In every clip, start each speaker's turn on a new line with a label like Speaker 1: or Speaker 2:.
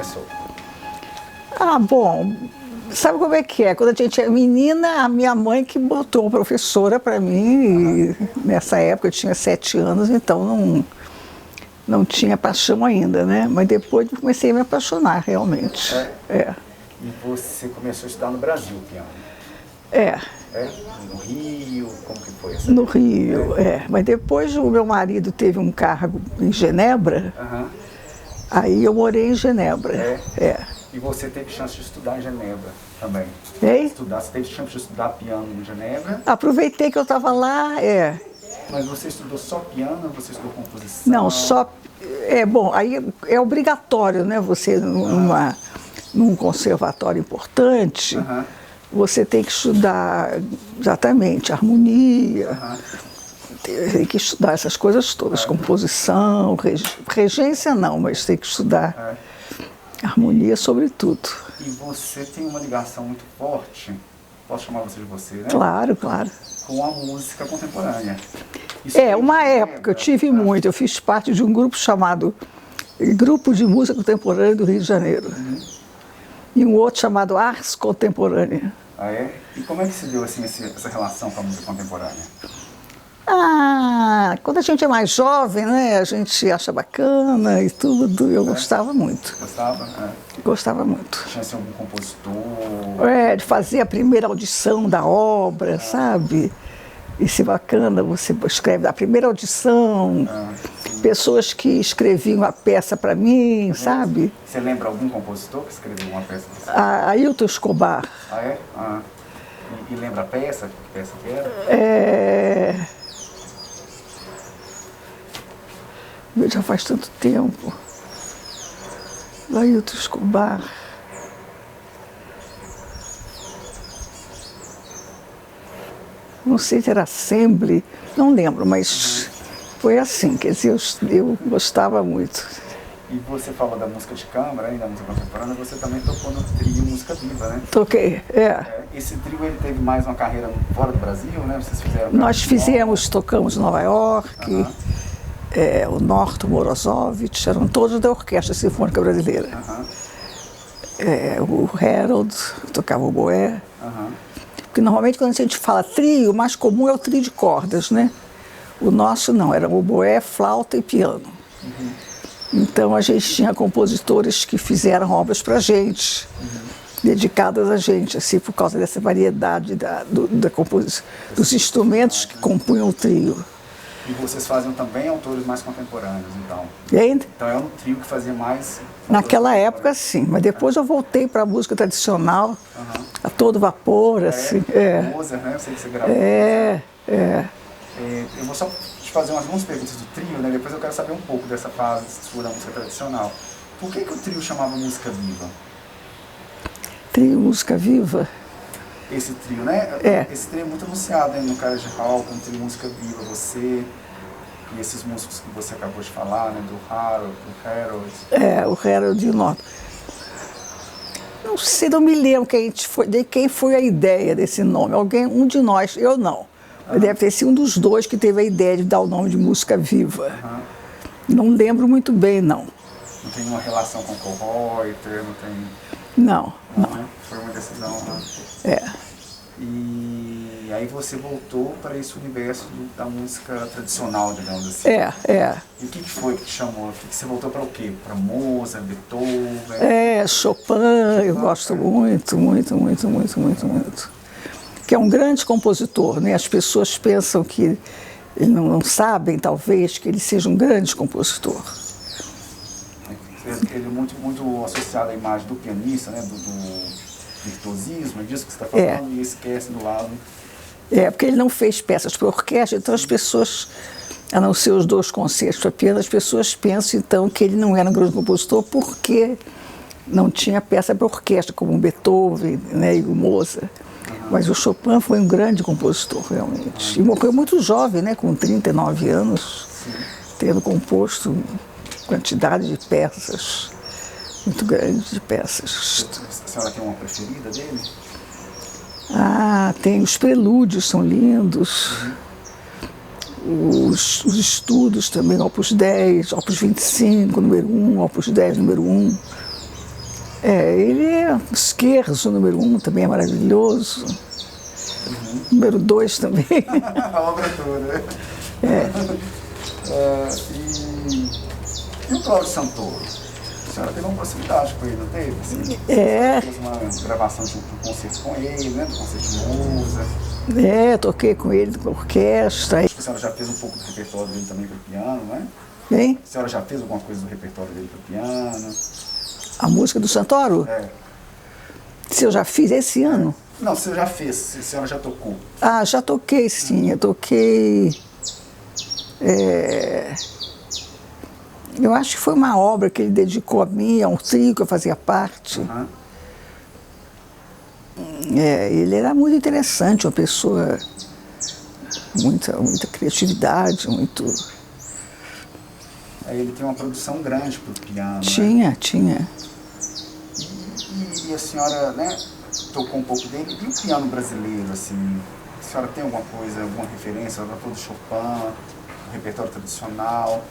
Speaker 1: começou?
Speaker 2: Ah, bom, sabe como é que é? Quando a gente é menina, a minha mãe que botou professora para mim, e nessa época eu tinha 7 anos, então não tinha paixão ainda, né? Mas depois eu comecei a me apaixonar, realmente.
Speaker 1: E você começou a estudar no Brasil, piano?
Speaker 2: É.
Speaker 1: No Rio, como que foi essa?
Speaker 2: No Rio, Mas depois o meu marido teve um cargo em Genebra, aí eu morei em Genebra.
Speaker 1: E você teve chance de estudar em Genebra também? Você teve chance de estudar piano em Genebra?
Speaker 2: Aproveitei que eu estava lá,
Speaker 1: Mas você estudou só piano ou você estudou composição?
Speaker 2: Não, só... bom, aí é obrigatório, né? Você, num conservatório importante, você tem que estudar exatamente harmonia, tem que estudar essas coisas todas, composição, regência não, mas tem que estudar harmonia sobretudo.
Speaker 1: E você tem uma ligação muito forte, posso chamar você de você, né?
Speaker 2: Claro, claro.
Speaker 1: Com a música contemporânea.
Speaker 2: Uma época eu tive muito, eu fiz parte de um grupo chamado Grupo de Música Contemporânea do Rio de Janeiro. E um outro chamado Ars Contemporânea.
Speaker 1: Ah, é? E como é que se deu assim, essa relação com a música contemporânea?
Speaker 2: Quando a gente é mais jovem, né, a gente acha bacana e tudo, eu gostava muito.
Speaker 1: Gostava?
Speaker 2: Gostava muito.
Speaker 1: Tinha assim, algum compositor?
Speaker 2: De fazer a primeira audição da obra, sabe? Isso é bacana, você escreve a primeira audição, pessoas que escreviam a peça para mim, sabe?
Speaker 1: Você lembra algum compositor que escreveu uma peça para você?
Speaker 2: Ailton Escobar.
Speaker 1: Ah, é? E lembra a peça? Que peça que era?
Speaker 2: Já faz tanto tempo. Ailton Escobar. Não sei se era Assembly, não lembro, mas foi assim, quer dizer, eu gostava muito.
Speaker 1: E você falou da música de câmara, da música contemporânea, você também tocou no trio Música Viva, né?
Speaker 2: Toquei,
Speaker 1: Esse trio, ele teve mais uma carreira fora do Brasil, né? Vocês fizeram...
Speaker 2: Nós tocamos em Nova York, o Norton Morozovich, eram todos da Orquestra Sinfônica Brasileira. O Harold tocava o oboé. Porque normalmente quando a gente fala trio, o mais comum é o trio de cordas, né? O nosso não, era oboé, flauta e piano. Então a gente tinha compositores que fizeram obras pra gente, dedicadas a gente, assim, por causa dessa variedade da composição, dos instrumentos que compunham o trio.
Speaker 1: E vocês faziam também autores mais contemporâneos, então? Então é um trio que fazia mais...
Speaker 2: Naquela época, sim, mas depois eu voltei para a música tradicional, a todo vapor, assim.
Speaker 1: Mozart, né? Eu sei que você gravou. Eu vou só te fazer algumas perguntas do trio, né? Depois eu quero saber um pouco dessa fase sua da música tradicional. Por que o trio chamava Música Viva?
Speaker 2: Trio Música Viva?
Speaker 1: Esse trio, né? Esse trio é muito anunciado, né? No Carnegie Hall, com o trio Música Viva, você e esses músicos que você acabou de falar, né? Do Harold,
Speaker 2: o Harold e o Norton. Não sei, não me lembro de quem foi a ideia desse nome. Um de nós, eu não. Deve ter sido um dos dois que teve a ideia de dar o nome de Música Viva. Não lembro muito bem, não.
Speaker 1: Não tem uma relação com o Kohlreuter, não tem...
Speaker 2: Não.
Speaker 1: Foi uma decisão, né? E aí você voltou para esse universo da música tradicional, digamos assim. E o que foi que te chamou? Você voltou para o quê? Para Mozart, Beethoven?
Speaker 2: Chopin, eu gosto muito. Que é um grande compositor, né? As pessoas pensam que não sabem, talvez, que ele seja um grande compositor.
Speaker 1: Ele é muito associado à imagem do pianista, né? Do virtuosismo, é disso que você está falando, e esquece do lado.
Speaker 2: Porque ele não fez peças para orquestra, então as pessoas, a não ser os 2 concertos para piano, as pessoas pensam então que ele não era um grande compositor porque não tinha peça para orquestra, como o Beethoven, né, e o Mozart. Mas o Chopin foi um grande compositor, realmente. E morreu muito jovem, né, com 39 anos, tendo composto quantidade de peças, muito grande de peças.
Speaker 1: A senhora tem uma preferida dele?
Speaker 2: Tem os prelúdios, são lindos. Os estudos também, Opus 10, Opus 25, número 1, Opus 10, número 1. Ele é Scherzo, número 1, também é maravilhoso. Número 2 também.
Speaker 1: A obra toda. E o Cláudio Santoro? A senhora teve uma proximidade com ele, não teve? Assim, fez uma gravação de um concerto com ele, né? Do concerto de Mozart.
Speaker 2: Toquei com ele com orquestra.
Speaker 1: Acho que a senhora já fez um pouco do repertório dele também para o piano, né?
Speaker 2: Hein?
Speaker 1: A senhora já fez alguma coisa do repertório dele para o piano?
Speaker 2: A música do Santoro? Se eu já fiz esse ano?
Speaker 1: Não, se já fez, se a senhora já tocou.
Speaker 2: Já toquei sim, eu toquei. Eu acho que foi uma obra que ele dedicou a mim, a um trio que eu fazia parte. Ele era muito interessante, uma pessoa, muita
Speaker 1: criatividade, muito. Ele tem uma produção grande para o piano.
Speaker 2: Tinha.
Speaker 1: E a senhora, né, tocou um pouco dele. E o piano brasileiro, assim, a senhora tem alguma coisa, alguma referência? Ela falou do Chopin, do repertório tradicional.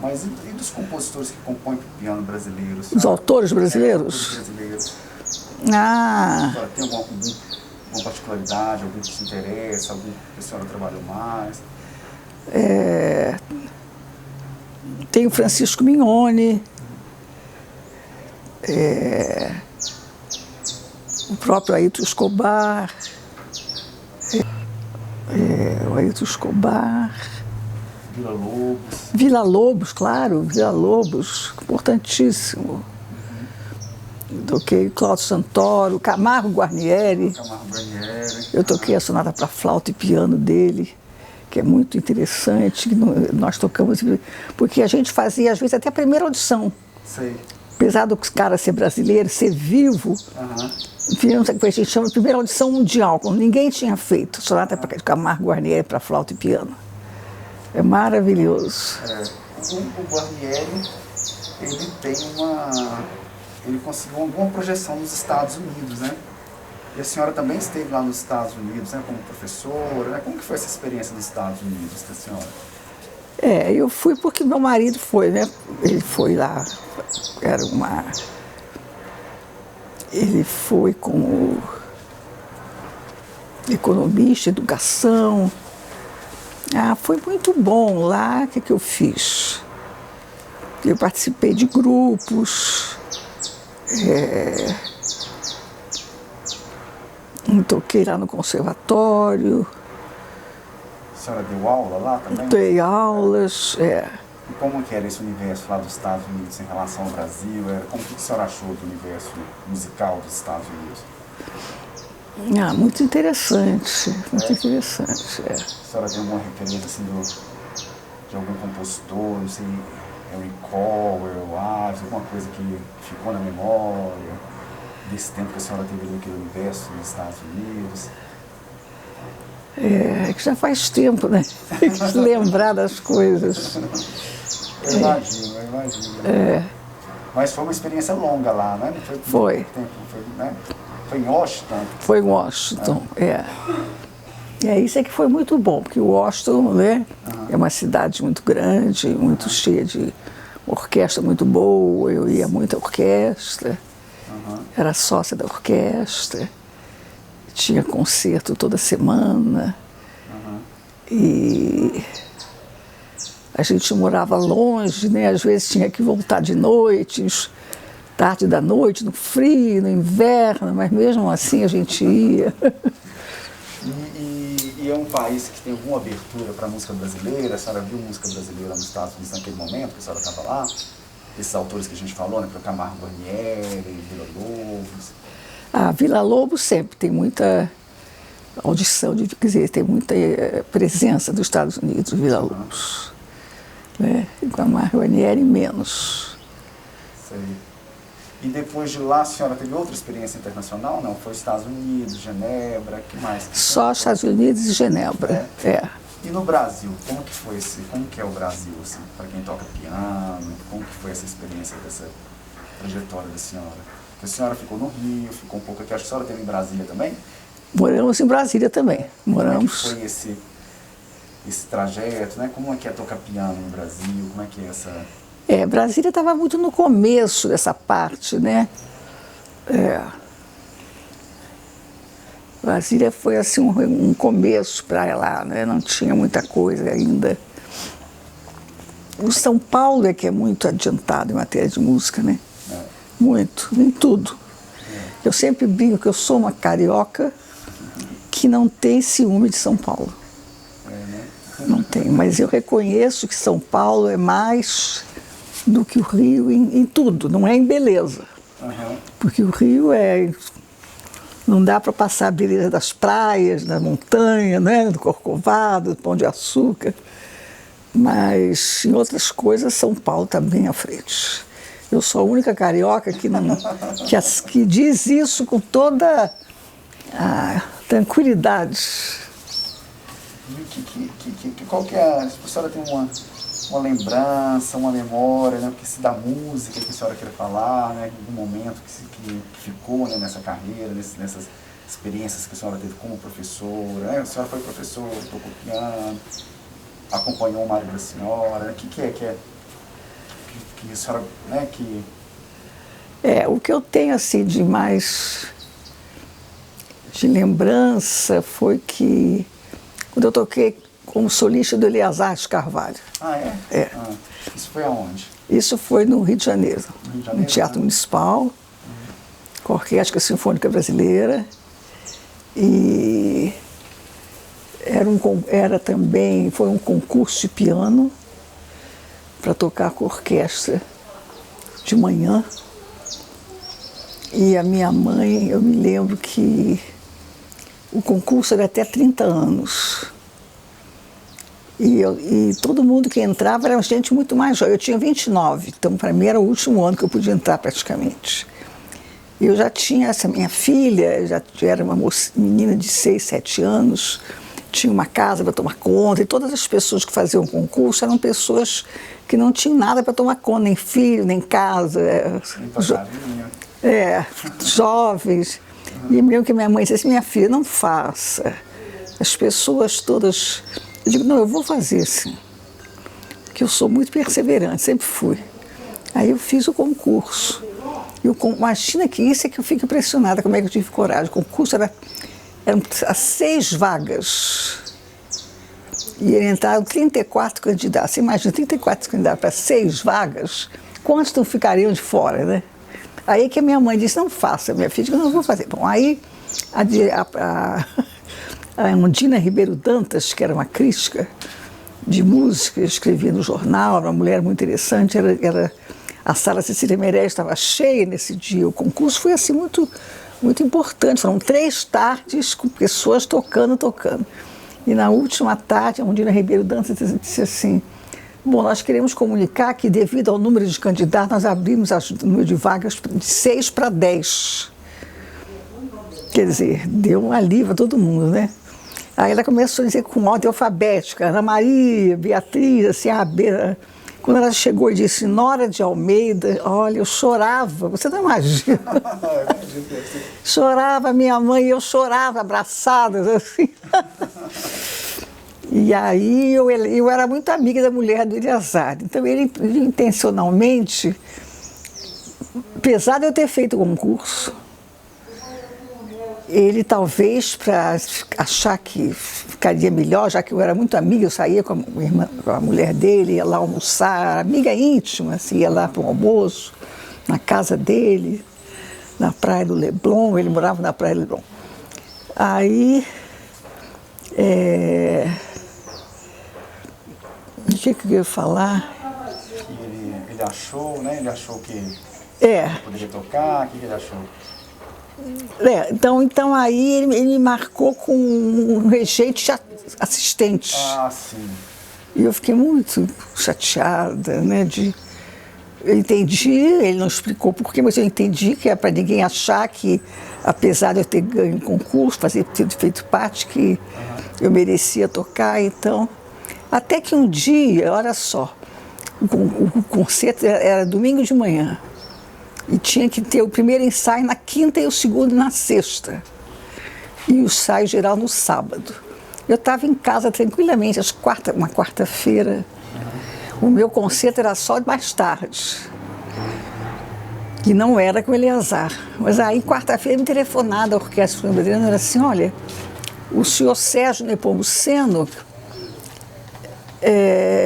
Speaker 1: Mas e dos compositores que compõem para o piano brasileiro?
Speaker 2: Os autores brasileiros?
Speaker 1: Os brasileiros.
Speaker 2: A
Speaker 1: senhora tem alguma particularidade, algum que te interessa, algum que a senhora trabalhou mais?
Speaker 2: Tem o Francisco Mignone, o próprio Ailton Escobar, Villa-Lobos, claro, Villa-Lobos, importantíssimo. Toquei Cláudio Santoro, Camargo Guarnieri. Eu toquei a sonata para flauta e piano dele, que é muito interessante. Nós tocamos, porque a gente fazia, às vezes, até a primeira audição.
Speaker 1: Sei.
Speaker 2: Apesar do cara ser brasileiro, ser vivo, fizemos o que a gente chama de primeira audição mundial, como ninguém tinha feito. Sonata para Camargo Guarnieri para flauta e piano. É maravilhoso.
Speaker 1: O Guarnieri, ele conseguiu alguma projeção nos Estados Unidos, né? E a senhora também esteve lá nos Estados Unidos, né, como professora, né? Como que foi essa experiência nos Estados Unidos, da senhora?
Speaker 2: Eu fui porque meu marido foi, né? Ele foi lá, ele foi como economista, educação. Foi muito bom lá. O que eu fiz? Eu participei de grupos, toquei lá no conservatório.
Speaker 1: A senhora deu aula lá também?
Speaker 2: Dei aulas,
Speaker 1: E como que era esse universo lá dos Estados Unidos em relação ao Brasil? Como que a senhora achou do universo musical dos Estados Unidos?
Speaker 2: Muito interessante, interessante.
Speaker 1: A senhora tem alguma referência assim, de algum compositor, não sei, Henry Cowell, alguma coisa que ficou na memória desse tempo que a senhora teve naquele universo nos Estados Unidos?
Speaker 2: Que já faz tempo, né? Tem que se lembrar das coisas.
Speaker 1: Eu imagino. Mas foi uma experiência longa lá, né? Não foi. Muito tempo, né? Foi em Washington?
Speaker 2: Foi em Washington, isso é que foi muito bom, porque Washington, né, é uma cidade muito grande, muito cheia de orquestra muito boa. Eu ia muito à orquestra, era sócia da orquestra, tinha concerto toda semana. E a gente morava longe, né? Às vezes tinha que voltar de noite, tarde da noite, no frio, no inverno, mas mesmo assim a gente ia.
Speaker 1: E é um país que tem alguma abertura para a música brasileira? A senhora viu música brasileira nos Estados Unidos naquele momento que a senhora estava lá? Esses autores que a gente falou, né? Para Camargo Guarnieri, Villa-Lobos.
Speaker 2: Villa-Lobos sempre tem muita audição, quer dizer, tem muita presença dos Estados Unidos, Villa-Lobos. E Camargo Guarnieri menos.
Speaker 1: Sei. E depois de lá, a senhora teve outra experiência internacional? Não? Foi Estados Unidos, Genebra, que mais?
Speaker 2: Só Estados Unidos e Genebra,
Speaker 1: E no Brasil, como que é o Brasil, assim, para quem toca piano? Como que foi essa experiência, dessa trajetória da senhora? Porque a senhora ficou no Rio, ficou um pouco aqui, acho que a senhora esteve em Brasília também?
Speaker 2: Moramos em Brasília também, moramos.
Speaker 1: Como é que foi esse trajeto, né? Como é que é tocar piano no Brasil? Como é que é essa...
Speaker 2: Brasília estava muito no começo dessa parte, né? Brasília foi assim um começo para lá, né? Não tinha muita coisa ainda. O São Paulo é que é muito adiantado em matéria de música, né? Muito, em tudo. Eu sempre brinco que eu sou uma carioca que não tem ciúme de São Paulo. Não tem, mas eu reconheço que São Paulo é mais do que o Rio em tudo, não é em beleza. Porque o Rio não dá para passar a beleza das praias, da montanha, né? Do Corcovado, do Pão de Açúcar. Mas em outras coisas, São Paulo está bem à frente. Eu sou a única carioca que diz isso com toda a tranquilidade.
Speaker 1: Qual que é? A senhora tem uma lembrança, uma memória, né? Porque se da música que a senhora quer falar, né? Algum momento que ficou, né? Nessa carreira, nessas experiências que a senhora teve como professora, né? A senhora foi professora, tocou piano, acompanhou o marido da senhora, né? O que a senhora, né?
Speaker 2: O que eu tenho assim de mais de lembrança foi que quando eu toquei como solista do Eleazar de Carvalho.
Speaker 1: Ah, é? Isso foi aonde?
Speaker 2: Isso foi no Rio de Janeiro, no Teatro Municipal, com a Orquestra Sinfônica Brasileira. E foi um concurso de piano para tocar com a orquestra de manhã. E a minha mãe, eu me lembro que o concurso era até 30 anos. E todo mundo que entrava era gente muito mais jovem. Eu tinha 29, então para mim era o último ano que eu podia entrar praticamente. Eu já tinha essa minha filha, já era uma menina de 6, 7 anos, tinha uma casa para tomar conta, e todas as pessoas que faziam o concurso eram pessoas que não tinham nada para tomar conta, nem filho, nem casa. Jovens. E eu me lembro que minha mãe disse assim: minha filha, não faça. As pessoas todas... Eu digo, não, eu vou fazer assim, porque eu sou muito perseverante, sempre fui. Aí eu fiz o concurso. Imagina que isso é que eu fico impressionada, como é que eu tive coragem. O concurso eram 6 vagas. E entraram 34 candidatos. Você imagina, 34 candidatos para 6 vagas, quantos não ficariam de fora, né? Aí que a minha mãe disse, não faça, minha filha. Eu disse, não vou fazer. Bom, aí a Undina Ribeiro Dantas, que era uma crítica de música, escrevia no jornal, era uma mulher muito interessante, a Sala Cecília Meirelles estava cheia nesse dia. O concurso foi assim muito, muito importante. Foram 3 tardes com pessoas tocando. E na última tarde, a Undina Ribeiro Dantas disse assim: bom, nós queremos comunicar que, devido ao número de candidatos, nós abrimos o número de vagas de 6 para 10. Quer dizer, deu um alívio a todo mundo, né? Aí ela começou a dizer com ordem alfabética, Ana Maria, Beatriz, assim, a beira. Quando ela chegou e disse Nora de Almeida, olha, eu chorava, você não imagina. Chorava minha mãe e eu chorava, abraçadas, assim. E aí eu era muito amiga da mulher do Eleazar. Então ele intencionalmente, apesar de eu ter feito o concurso, ele talvez para achar que ficaria melhor, já que eu era muito amiga, eu saía com a mulher dele, ia lá almoçar, amiga íntima, assim, ia lá para o almoço, na casa dele, na Praia do Leblon, ele morava na Praia do Leblon. Aí, o que eu ia falar?
Speaker 1: Ele achou, né? Ele achou que poderia tocar, o que ele achou?
Speaker 2: Então aí ele me marcou com um rejeito de assistente.
Speaker 1: Ah, sim.
Speaker 2: E eu fiquei muito chateada, né? Eu entendi, ele não explicou por quê, mas eu entendi que é para ninguém achar que, apesar de eu ter ganho um concurso, ter feito parte, que eu merecia tocar, então. Até que um dia, olha só, o concerto era domingo de manhã. E tinha que ter o primeiro ensaio na quinta e o segundo na sexta. E o ensaio geral no sábado. Eu estava em casa tranquilamente, uma quarta-feira. O meu concerto era só mais tarde. que não era com o Eleazar. Mas aí, quarta-feira, me telefonaram da Orquestra Sinfônica era assim, olha, o senhor Sérgio Nepomuceno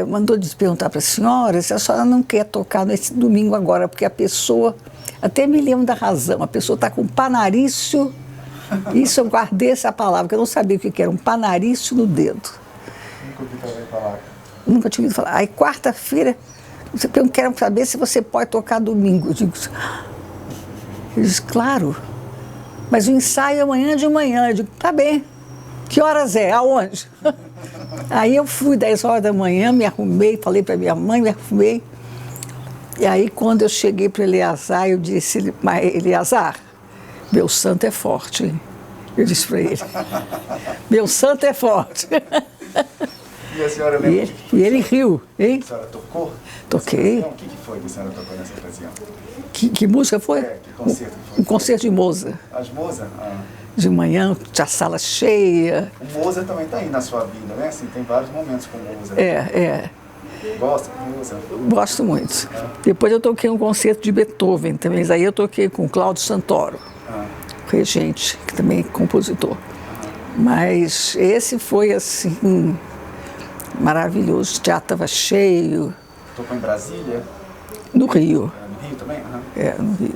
Speaker 2: mandou perguntar para a senhora se a senhora não quer tocar nesse domingo agora, porque a pessoa, até me lembro da razão, a pessoa está com um panarício, isso eu guardei essa palavra, porque eu não sabia o que era, um panarício no dedo.
Speaker 1: Nunca ouvi também falar.
Speaker 2: Nunca tinha ouvido falar. Aí, quarta-feira, eu quero saber se você pode tocar domingo. Eu disse, claro, mas o ensaio é amanhã de manhã. Eu digo, tá bem. Que horas é? Aonde? Aí eu fui 10 horas da manhã, me arrumei, falei para minha mãe, me arrumei. E aí, quando eu cheguei para Eleazar, eu disse, mas Eleazar, meu santo é forte, hein? Eu disse para ele, meu santo é forte.
Speaker 1: E a senhora lembra?
Speaker 2: E ele riu, hein?
Speaker 1: A senhora tocou?
Speaker 2: Toquei.
Speaker 1: O que foi que a senhora tocou nessa ocasião?
Speaker 2: Que música foi?
Speaker 1: Que concerto foi?
Speaker 2: Um concerto de Mozart.
Speaker 1: As Mozart?
Speaker 2: De manhã, tinha sala cheia.
Speaker 1: O Mozart também está aí na sua vida, né? Assim, tem vários momentos com o Mozart. Gosta de Mozart?
Speaker 2: Gosto muito. Depois eu toquei um concerto de Beethoven também. Aí eu toquei com Cláudio Santoro, regente, que também é compositor. Mas esse foi, assim, maravilhoso. O teatro estava cheio.
Speaker 1: Tocou em Brasília?
Speaker 2: No Rio.
Speaker 1: No Rio também?
Speaker 2: No Rio.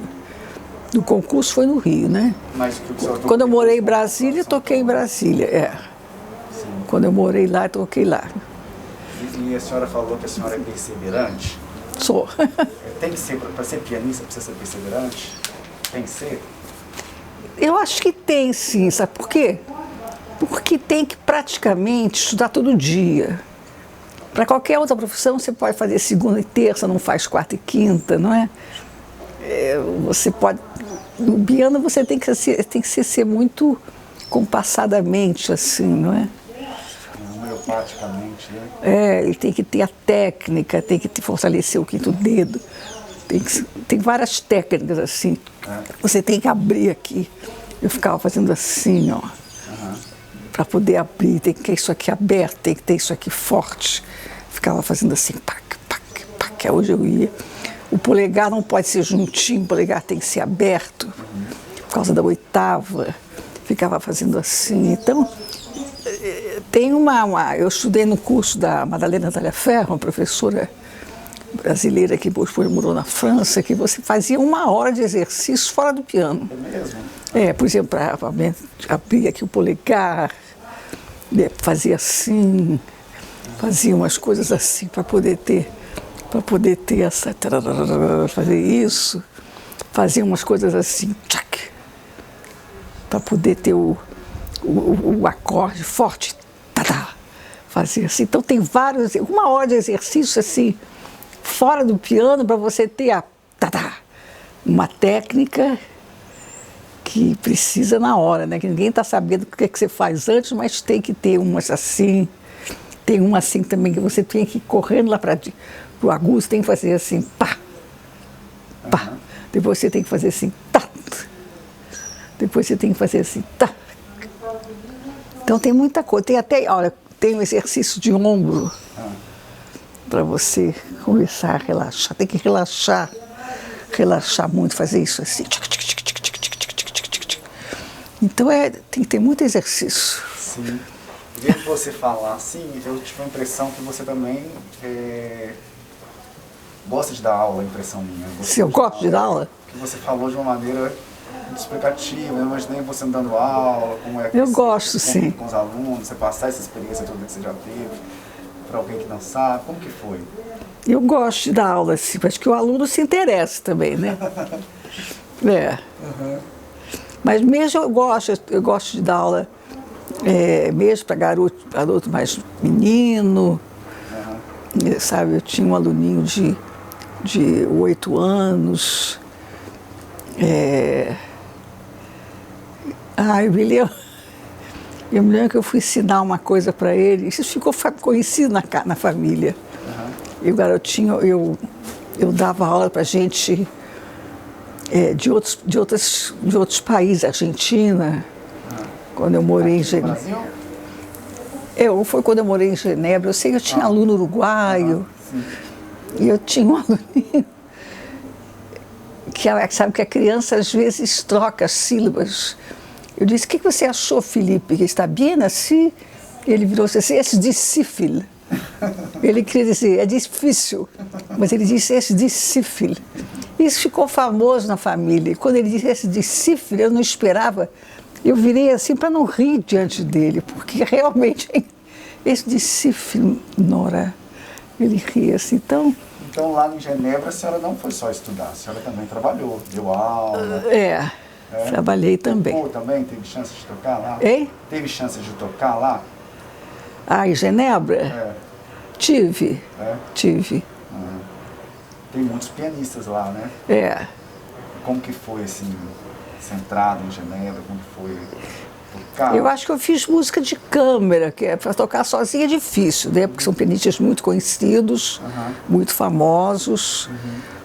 Speaker 2: O concurso foi no Rio, né?
Speaker 1: Mas
Speaker 2: quando eu morei em Brasília, toquei em Brasília,
Speaker 1: Sim.
Speaker 2: Quando eu morei lá, toquei lá.
Speaker 1: E a senhora falou que a senhora é perseverante?
Speaker 2: Sou.
Speaker 1: Tem que ser, para ser pianista, precisa ser perseverante? Tem que ser?
Speaker 2: Eu acho que tem, sim. Sabe por quê? Porque tem que praticamente estudar todo dia. Para qualquer outra profissão, você pode fazer segunda e terça, não faz quarta e quinta, não é? Você pode... No piano você tem que ser muito compassadamente, assim, não é?
Speaker 1: Homeopaticamente, né?
Speaker 2: E tem que ter a técnica, tem que fortalecer o quinto dedo. Tem várias técnicas, assim. Você tem que abrir aqui. Eu ficava fazendo assim, ó. Para poder abrir, tem que ter isso aqui aberto, tem que ter isso aqui forte. Ficava fazendo assim, pac, pac, pac. Hoje eu ia. O polegar não pode ser juntinho, o polegar tem que ser aberto, por causa da oitava. Ficava fazendo assim. Então, tem eu estudei no curso da Madalena Talhaferro, uma professora brasileira que depois morou na França, que você fazia 1 hora de exercício fora do piano.
Speaker 1: É mesmo?
Speaker 2: Por exemplo, para abrir aqui o polegar, fazia assim, fazia umas coisas assim para poder ter essa, fazer isso, fazia umas coisas assim, tchac, para poder ter o acorde forte, fazia assim. Então tem 1 hora de exercício assim, fora do piano, para você ter uma técnica que precisa na hora, né? Que ninguém está sabendo o que você faz antes, mas tem que ter umas assim. Tem uma assim também que você tem que ir correndo lá para o agudo, você tem que fazer assim, pá, pá. Depois você tem que fazer assim, tá. Depois você tem que fazer assim, tá. Então tem muita coisa. Tem até, olha, tem um exercício de ombro para você começar a relaxar. Tem que relaxar muito, fazer isso assim. Então tem que ter muito exercício.
Speaker 1: Sim. Vendo você falar assim, eu tive a impressão que você também gosta de dar aula, a impressão minha.
Speaker 2: Se eu gosto de dar aula?
Speaker 1: Que você falou de uma maneira explicativa, eu imaginei você dando aula, como é que
Speaker 2: eu
Speaker 1: você
Speaker 2: gosto, sim.
Speaker 1: Com os alunos, você passar essa experiência toda que você já teve para alguém que não sabe, como que foi?
Speaker 2: Eu gosto de dar aula, assim, acho que o aluno se interessa também, né? Mas mesmo eu gosto de dar aula mesmo para garoto mais menino, sabe? Eu tinha um aluninho de 8 anos. Eu me lembro que eu fui ensinar uma coisa para ele, isso ficou conhecido na família. E o garotinho, eu dava aula para gente de outros países, Argentina, quando eu morei em Genebra. Foi quando eu morei em Genebra. Eu sei que eu tinha aluno uruguaio, e eu tinha um aluninho sabe que a criança às vezes troca as sílabas. Eu disse, o que você achou, Felipe? Que está bem assim? Ele virou assim, é difícil. Ele queria dizer, é difícil, mas ele disse, é difícil. Isso ficou famoso na família. Quando ele disse esse difícil, eu não esperava. Eu virei assim para não rir diante dele, porque realmente esse difícil, Nora, ele ria assim, então...
Speaker 1: Então, lá em Genebra, a senhora não foi só estudar, a senhora também trabalhou, deu aula.
Speaker 2: Trabalhei também.
Speaker 1: Tocou também? Teve chance de tocar lá?
Speaker 2: Hein?
Speaker 1: Teve chance de tocar lá?
Speaker 2: Ah, em Genebra? Tive. Tive.
Speaker 1: Tem muitos pianistas lá, né? Como que foi, assim, essa entrada em Genebra? Como que foi tocar?
Speaker 2: Eu acho que eu fiz música de câmara, que para tocar sozinha é difícil, né? Porque são pianistas muito conhecidos, muito famosos.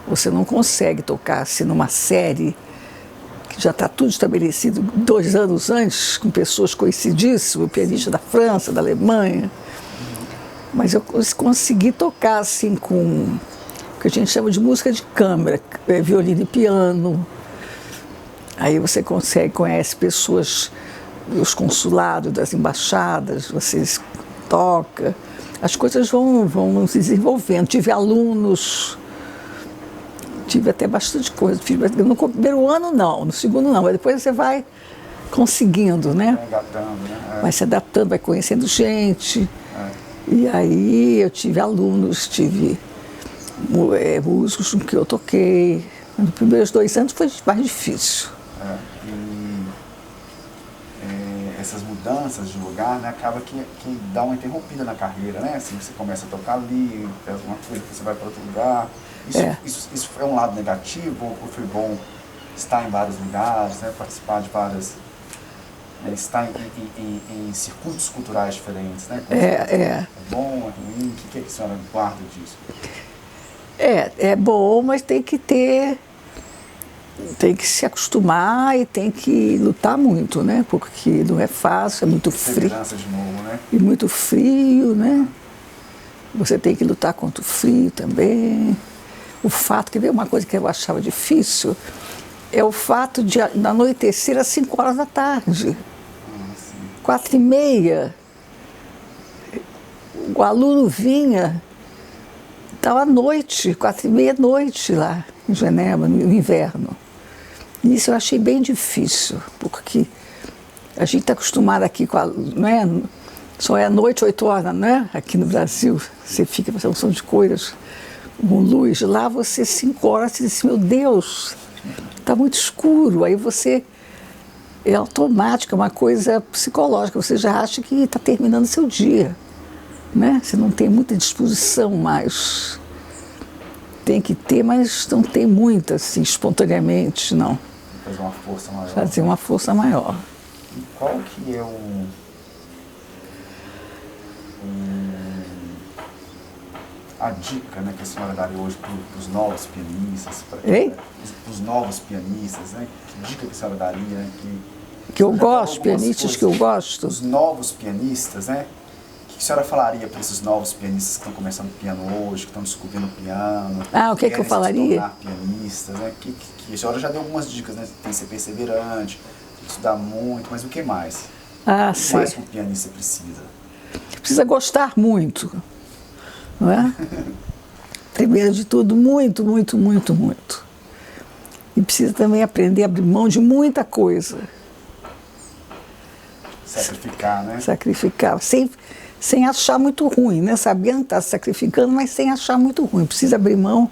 Speaker 2: Você não consegue tocar assim numa série que já está tudo estabelecido 2 anos antes, com pessoas conhecidíssimas, pianista da França, da Alemanha. Mas eu consegui tocar assim com o que a gente chama de música de câmara, violino e piano. Aí você conhece pessoas dos consulados, das embaixadas, você toca. As coisas vão se desenvolvendo. Tive alunos, tive até bastante coisa. No primeiro ano não, no segundo não, mas depois você vai conseguindo, né? Vai se adaptando, vai conhecendo gente. E aí eu tive alunos, tive músicos com que eu toquei. Nos primeiros 2 anos foi mais difícil.
Speaker 1: Essas mudanças de lugar, né, acaba que dá uma interrompida na carreira, né? Assim, você começa a tocar ali, faz uma coisa, você vai para outro lugar. Isso é um lado negativo ou foi bom estar em vários lugares, né? Participar de várias... estar em circuitos culturais diferentes, né? É bom, é ruim? O que a senhora guarda disso?
Speaker 2: É bom, mas tem que se acostumar e tem que lutar muito, né? Porque não é fácil, é muito frio.
Speaker 1: De novo, né?
Speaker 2: E muito frio, né? Você tem que lutar contra o frio também. O fato, que veio uma coisa que eu achava difícil, é o fato de anoitecer às 5 horas da tarde. 4h30. O aluno vinha, estava à noite, 4h30 noite lá em Genebra, no inverno. Isso eu achei bem difícil, porque a gente está acostumado aqui com não é? Só é à noite, 8 horas, né? Aqui no Brasil, você fica fazendo som de coisas com luz. Lá você, 5 horas, você diz, meu Deus, está muito escuro. Aí você, é automático, é uma coisa psicológica, você já acha que está terminando seu dia, né? Você não tem muita disposição mais. Tem que ter, mas não tem muita, assim, espontaneamente, não.
Speaker 1: Fazer uma força maior.
Speaker 2: Fazer uma força maior.
Speaker 1: E qual que é a dica, né, que a senhora daria hoje para os novos pianistas? Para os novos pianistas, né? Que dica que a senhora daria? Né,
Speaker 2: que eu gosto, pianistas que eu gosto?
Speaker 1: Os novos pianistas, né? O que a senhora falaria para esses novos pianistas que estão começando piano hoje, que estão descobrindo o piano?
Speaker 2: O que eu falaria?
Speaker 1: Se tornar pianistas, né? A senhora já deu algumas dicas, né? Tem que ser perseverante, tem que estudar muito, mas o que mais? O que mais que um pianista precisa?
Speaker 2: Precisa gostar muito, não é? Primeiro de tudo, muito, muito, muito, muito. E precisa também aprender a abrir mão de muita coisa.
Speaker 1: Sacrificar, né?
Speaker 2: Sacrificar, sem achar muito ruim, né? Sabendo que está se sacrificando, mas sem achar muito ruim. Precisa abrir mão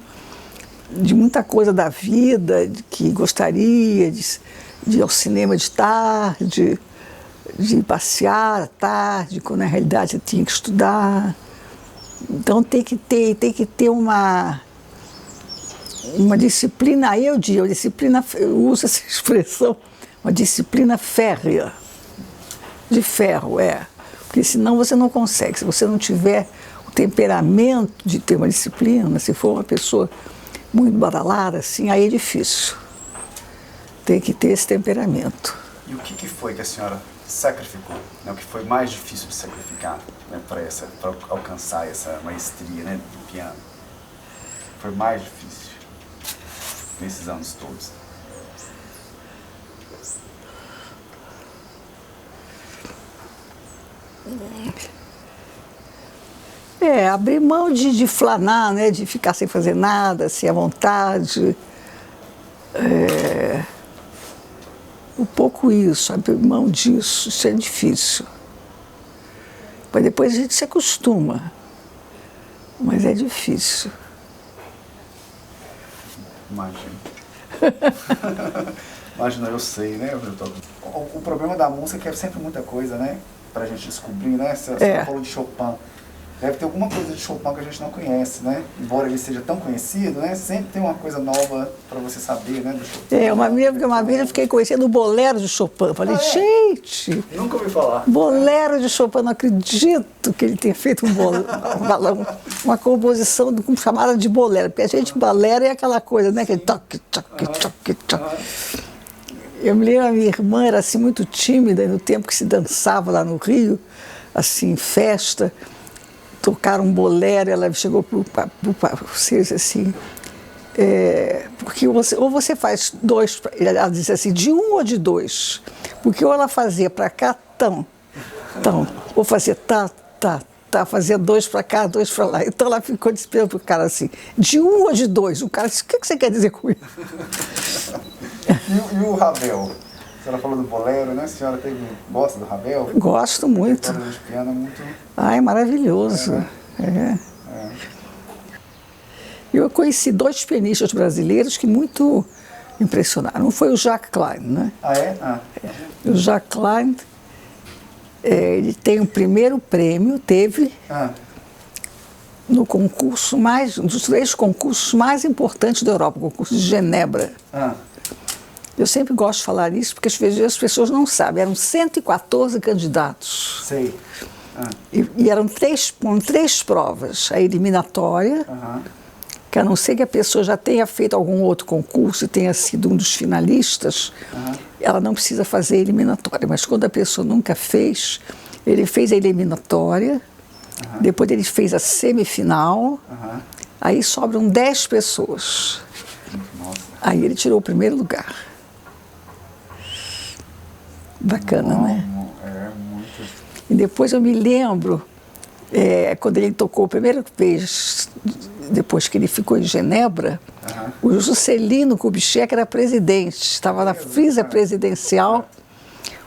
Speaker 2: de muita coisa da vida, de que gostaria, de ir ao cinema de tarde, de passear à tarde, quando na realidade você tinha que estudar. Então tem que ter uma disciplina, eu uso essa expressão, uma disciplina férrea, de ferro, porque senão você não consegue. Se você não tiver o temperamento de ter uma disciplina, se for uma pessoa muito badalada, assim, aí é difícil. Tem que ter esse temperamento.
Speaker 1: E o que foi que a senhora sacrificou? Né? O que foi mais difícil de sacrificar, né, para alcançar essa maestria, né, do piano? Foi mais difícil? nesses anos todos?
Speaker 2: Abrir mão de flanar, né? De ficar sem fazer nada, assim, à vontade. Um pouco isso, abrir mão disso, isso é difícil. Mas depois a gente se acostuma. Mas é difícil.
Speaker 1: Imagina. Imagina, eu sei, né? O problema da música é que é sempre muita coisa, né? Pra gente descobrir, né? Você falou de Chopin. Deve ter alguma coisa de Chopin que a gente não conhece, né? Embora ele seja tão conhecido, né? Sempre tem uma coisa nova para você saber, né? Do Chopin.
Speaker 2: Uma vez eu fiquei conhecendo o bolero de Chopin. Falei, gente...
Speaker 1: Nunca ouvi falar.
Speaker 2: Bolero de Chopin, não acredito que ele tenha feito uma composição chamada de bolero. Porque a gente, bolero é aquela coisa, né? Aquele toque, toque, toque, toque. Eu me lembro, a minha irmã era assim muito tímida no tempo que se dançava lá no Rio, assim, em festa. Tocaram um bolero, ela chegou para vocês assim, porque ou você faz dois, ela disse assim, de um ou de dois, porque ou ela fazia para cá, tão, ou fazia fazia dois para cá, dois para lá. Então ela ficou dizendo para o cara assim, de um ou de dois? O cara disse, o que você quer dizer com isso?
Speaker 1: E o Ravel? A senhora falou do bolero, né? A senhora gosta do Ravel?
Speaker 2: Gosto muito.
Speaker 1: O de piano é muito...
Speaker 2: Ai, maravilhoso. Eu conheci dois pianistas brasileiros que muito impressionaram. Um foi o Jacques Klein, né? O Jacques Klein, ele tem o primeiro prêmio, no concurso um dos 3 concursos mais importantes da Europa, o concurso de Genebra. Eu sempre gosto de falar isso, porque às vezes as pessoas não sabem. Eram 114 candidatos.
Speaker 1: Sei.
Speaker 2: E eram 3 provas. A eliminatória, que a não ser que a pessoa já tenha feito algum outro concurso e tenha sido um dos finalistas, ela não precisa fazer a eliminatória. Mas quando a pessoa nunca fez, ele fez a eliminatória, depois ele fez a semifinal, aí sobram 10 pessoas.
Speaker 1: Nossa.
Speaker 2: Aí ele tirou o primeiro lugar. Bacana, né?
Speaker 1: Muito.
Speaker 2: E depois eu me lembro, quando ele tocou a primeira vez, depois que ele ficou em Genebra, o Juscelino Kubitschek era presidente, estava na frisa presidencial,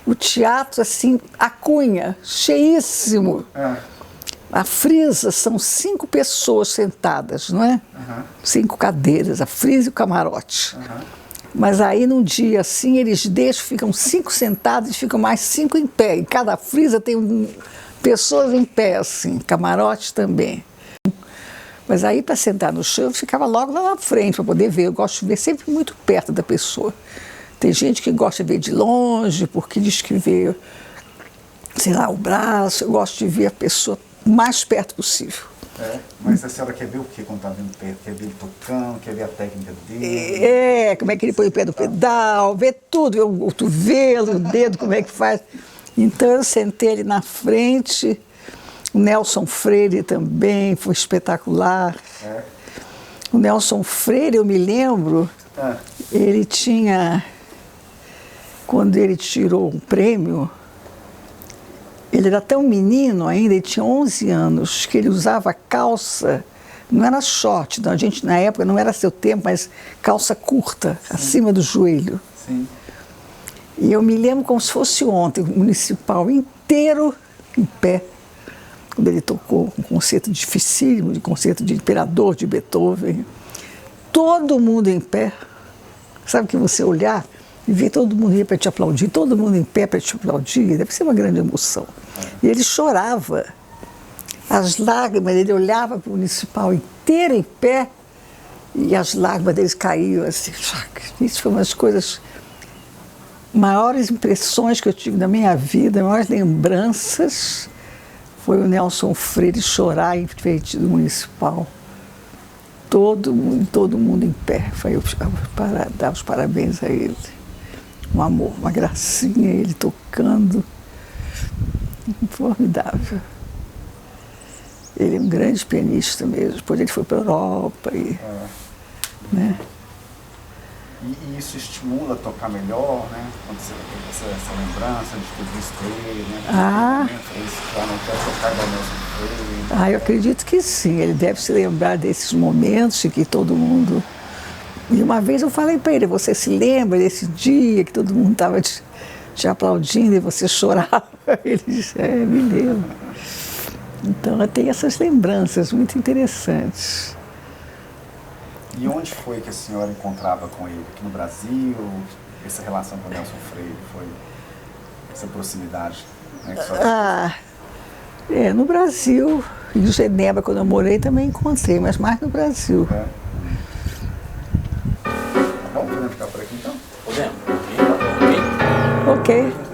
Speaker 2: o teatro, assim, a cunha, cheíssimo. A frisa são 5 pessoas sentadas, não é? 5 cadeiras, a frisa e o camarote. Mas aí, num dia assim, eles ficam 5 sentados e ficam mais 5 em pé. Em cada frisa tem pessoas em pé, assim, camarote também. Mas aí, para sentar no chão, eu ficava logo lá na frente para poder ver. Eu gosto de ver sempre muito perto da pessoa. Tem gente que gosta de ver de longe, porque diz que vê, sei lá, o braço. Eu gosto de ver a pessoa o mais perto possível.
Speaker 1: Mas a senhora quer ver o que quando está vendo perto? Quer ver ele tocando, quer ver a técnica dele?
Speaker 2: Como é que ele põe o pé do pedal, ver tudo, ver o cotovelo, o dedo, como é que faz. Então eu sentei ele na frente, o Nelson Freire também, foi espetacular. O Nelson Freire, eu me lembro, ele tinha, quando ele tirou um prêmio, ele era tão menino ainda, ele tinha 11 anos, que ele usava calça, não era short, não, a gente na época não era seu tempo, mas calça curta, acima do joelho. E eu me lembro como se fosse ontem, o municipal inteiro em pé, quando ele tocou um concerto dificílimo, de concerto de Imperador, de Beethoven. Todo mundo em pé. Sabe que você olhar e ver todo mundo ir para te aplaudir, todo mundo em pé para te aplaudir, deve ser uma grande emoção. E ele chorava. As lágrimas, ele olhava para o municipal inteiro em pé e as lágrimas deles caíam assim. Isso foi uma das coisas, maiores impressões que eu tive na minha vida, maiores lembranças, foi o Nelson Freire chorar em frente do municipal. Todo mundo em pé. Foi eu dar os parabéns a ele. Um amor, uma gracinha, ele tocando. Formidável. Ele é um grande pianista mesmo. Depois ele foi para a Europa. Né?
Speaker 1: E isso estimula a tocar melhor, né? Quando você tem essa lembrança de ter visto ele, né? Isso, não quer tocar igual mesmo ele.
Speaker 2: Eu acredito que sim. Ele deve se lembrar desses momentos em que todo mundo... E uma vez eu falei para ele, você se lembra desse dia que todo mundo estava te aplaudindo e você chorava? Ele disse, me lembro. Então eu tenho essas lembranças muito interessantes.
Speaker 1: E onde foi que a senhora encontrava com ele? Aqui no Brasil? Essa relação com o Nelson Freire foi essa proximidade? Né,
Speaker 2: no Brasil. E em Genebra, quando eu morei, também encontrei, mas mais no Brasil.
Speaker 1: Tá bom, podemos ficar por aqui então?
Speaker 3: Podemos. Ok.
Speaker 2: Ok.